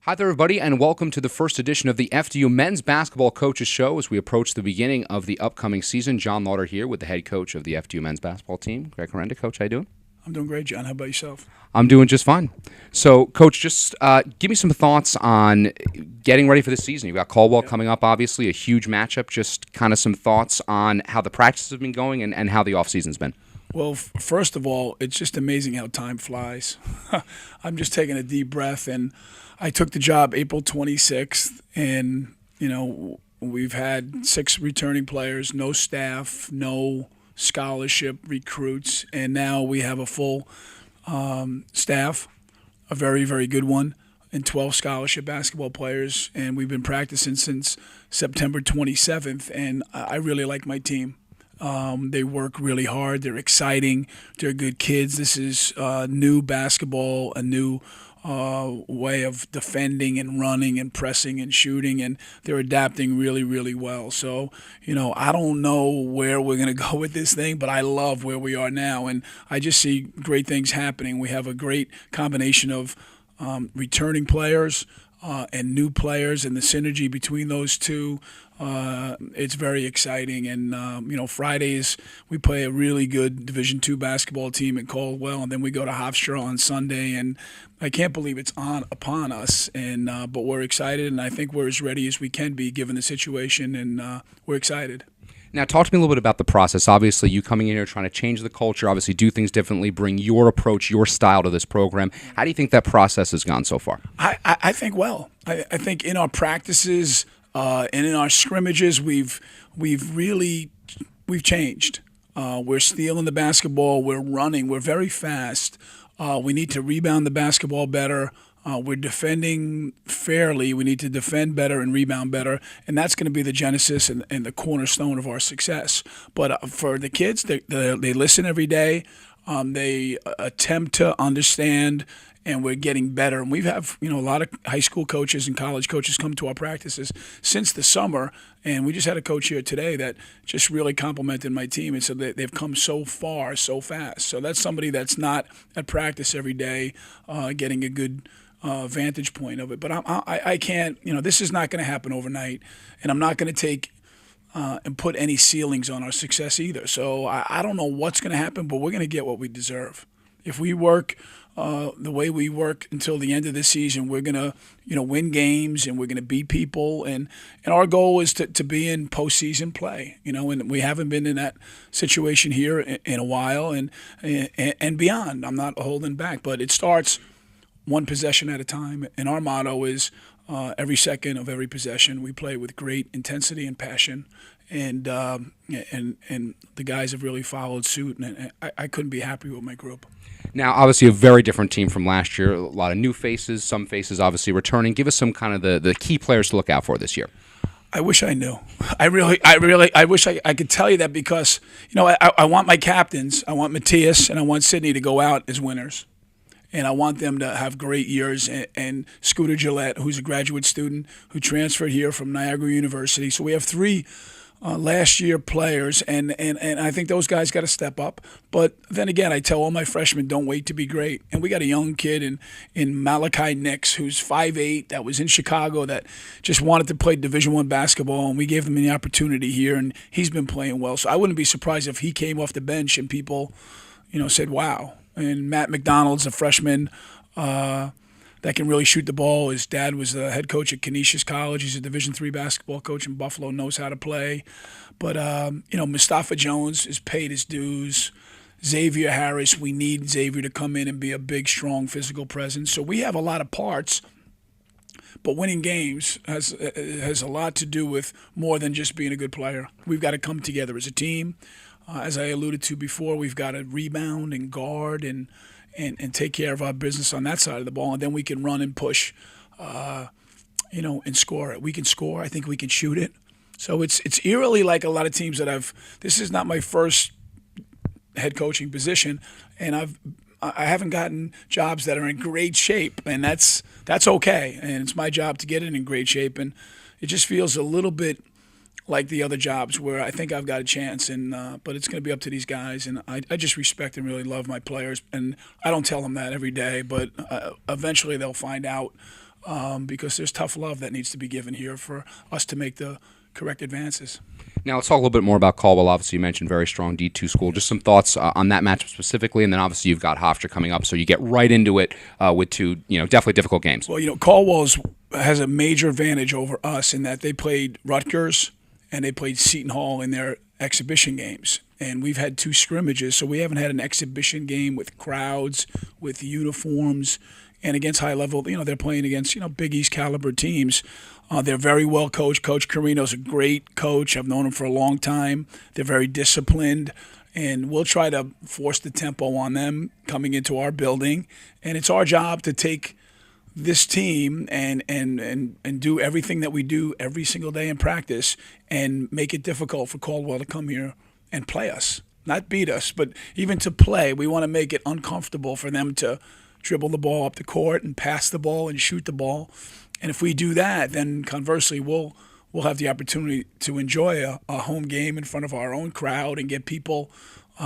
Hi there, everybody, and welcome to the first edition of the FDU Men's Basketball Coaches Show as we approach the beginning of the upcoming season. Jon Lauder here with the head coach of the FDU Men's Basketball team, Greg Herenda. Coach, how you doing? I'm doing great, John. How about yourself? I'm doing just fine. So, Coach, just give me some thoughts on getting ready for the season. You've got Caldwell coming up, obviously, a huge matchup. Just kind of some thoughts on how the practices have been going and how the offseason's been. Well, first of all, it's just amazing how time flies. I'm just taking a deep breath, and I took the job April 26th, and, we've had 6 returning players, no staff, no scholarship recruits, and now we have a full staff, a very, very good one, and 12 scholarship basketball players, and we've been practicing since September 27th, and I really like my team. They work really hard. They're exciting. They're good kids. This is new basketball, a new way of defending and running and pressing and shooting, and they're adapting really, really well. So, I don't know where we're going to go with this thing, but I love where we are now, and I just see great things happening. We have a great combination of returning players and new players, and the synergy between those two. It's very exciting, and Fridays we play a really good Division II basketball team at Caldwell, and then we go to Hofstra on Sunday, and I can't believe it's upon us, and but we're excited, and I think we're as ready as we can be given the situation, and we're excited. Now, talk to me a little bit about the process. Obviously, you coming in here trying to change the culture, obviously do things differently, bring your approach, your style to this program. How do you think that process has gone so far? I think well. I think in our practices and in our scrimmages, we've changed. We're stealing the basketball. We're running. We're very fast. We need to rebound the basketball better. We're defending fairly. We need to defend better and rebound better, and that's going to be the genesis and the cornerstone of our success. But for the kids, they listen every day. They attempt to understand, and we're getting better. And we have a lot of high school coaches and college coaches come to our practices since the summer, and we just had a coach here today that just really complimented my team and said that they've come so far so fast. So that's somebody that's not at practice every day, getting a good vantage point of it. But I can't, this is not going to happen overnight, and I'm not going to take and put any ceilings on our success either. So I don't know what's going to happen, but we're going to get what we deserve. If we work the way we work until the end of the season, we're going to, win games, and we're going to beat people. And our goal is to be in postseason play, and we haven't been in that situation here in a while and beyond. I'm not holding back, but it starts one possession at a time. And our motto is every second of every possession we play with great intensity and passion. And the guys have really followed suit, and I couldn't be happy with my group. Now, obviously, a very different team from last year. A lot of new faces, some faces obviously returning. Give us some kind of the key players to look out for this year. I wish I knew. I wish I could tell you that, because I want my captains. I want Matthias and I want Sydney to go out as winners. And I want them to have great years. And Scooter Gillette, who's a graduate student who transferred here from Niagara University. So we have 3 last year players, and I think those guys got to step up. But then again, I tell all my freshmen, don't wait to be great. And we got a young kid in Malachi Nix, who's 5'8", that was in Chicago, that just wanted to play Division I basketball, and we gave him the opportunity here, and he's been playing well. So I wouldn't be surprised if he came off the bench and people, said, wow. And Matt McDonald's a freshman that can really shoot the ball. His dad was the head coach at Canisius College. He's a Division III basketball coach in Buffalo, knows how to play. But, Mustafa Jones has paid his dues. Xavier Harris, we need Xavier to come in and be a big, strong physical presence. So we have a lot of parts. But winning games has a lot to do with more than just being a good player. We've got to come together as a team. As I alluded to before, we've got to rebound and guard and take care of our business on that side of the ball, and then we can run and push, and score it. We can score. I think we can shoot it. So it's eerily like a lot of teams that this is not my first head coaching position, and I haven't gotten jobs that are in great shape, and that's okay. And it's my job to get it in great shape, and it just feels a little bit like the other jobs where I think I've got a chance, but it's going to be up to these guys, and I just respect and really love my players, and I don't tell them that every day, but eventually they'll find out because there's tough love that needs to be given here for us to make the correct advances. Now let's talk a little bit more about Caldwell. Obviously, you mentioned very strong D2 school. Just some thoughts on that matchup specifically, and then obviously you've got Hofstra coming up, so you get right into it with two, definitely difficult games. Well, Caldwell has a major advantage over us in that they played Rutgers and they played Seton Hall in their exhibition games. And we've had 2 scrimmages, so we haven't had an exhibition game with crowds, with uniforms, and against high level. They're playing against Big East caliber teams. They're very well coached. Coach Carino's a great coach. I've known him for a long time. They're very disciplined, and we'll try to force the tempo on them coming into our building. And it's our job to take this team and do everything that we do every single day in practice and make it difficult for Caldwell to come here and play us. Not beat us, but even to play. We want to make it uncomfortable for them to dribble the ball up the court and pass the ball and shoot the ball. And if we do that, then conversely, we'll have the opportunity to enjoy a home game in front of our own crowd and get people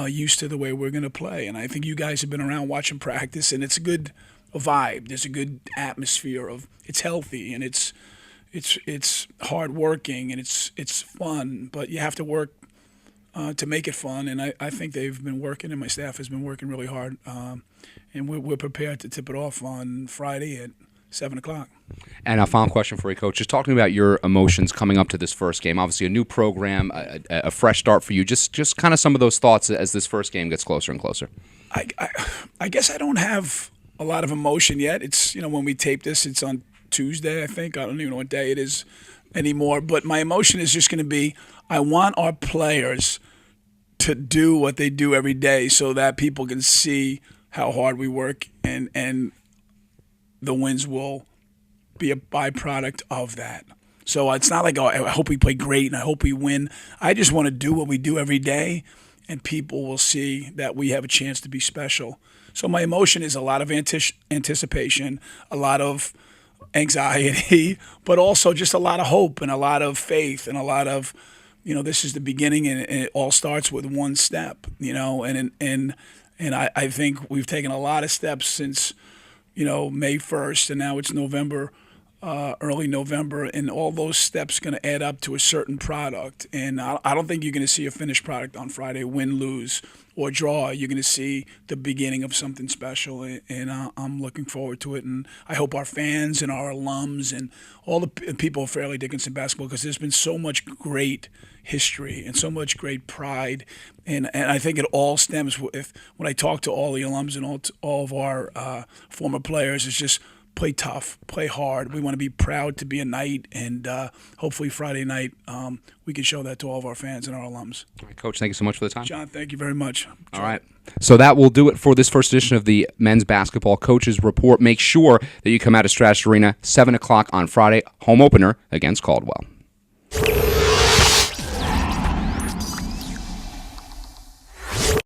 used to the way we're going to play. And I think you guys have been around watching practice, and it's a good vibe. There's a good atmosphere of it's healthy and it's hard working and it's fun, but you have to work to make it fun. And I think they've been working, and my staff has been working really hard. And we're prepared to tip it off on Friday at 7 o'clock. And a final question for you, Coach. Just talking about your emotions coming up to this first game. Obviously, a new program, a fresh start for you. Just kind of some of those thoughts as this first game gets closer and closer. I guess I don't have a lot of emotion yet. It's when we tape this, it's on Tuesday, I think. I don't even know what day it is anymore. But my emotion is just going to be I want our players to do what they do every day so that people can see how hard we work, and the wins will be a byproduct of that. So it's not like, I hope we play great and I hope we win. I just want to do what we do every day, and people will see that we have a chance to be special. So my emotion is a lot of anticipation, a lot of anxiety, but also just a lot of hope and a lot of faith and a lot of, this is the beginning, and it all starts with one step, and I think we've taken a lot of steps since, May 1st, and now it's November, early November, and all those steps going to add up to a certain product. And I don't think you're going to see a finished product on Friday, win, lose, or draw. You're going to see the beginning of something special, and I'm looking forward to it. And I hope our fans and our alums and all the people of Fairleigh Dickinson basketball, because there's been so much great history and so much great pride, and I think it all stems when I talk to all the alums and all of our former players, it's just play tough, play hard. We want to be proud to be a Knight, and hopefully Friday night we can show that to all of our fans and our alums. All right, Coach, thank you so much for the time. John, thank you very much. All right. So that will do it for this first edition of the Men's Basketball Coaches Report. Make sure that you come out to Stratus Arena, 7 o'clock on Friday, home opener against Caldwell.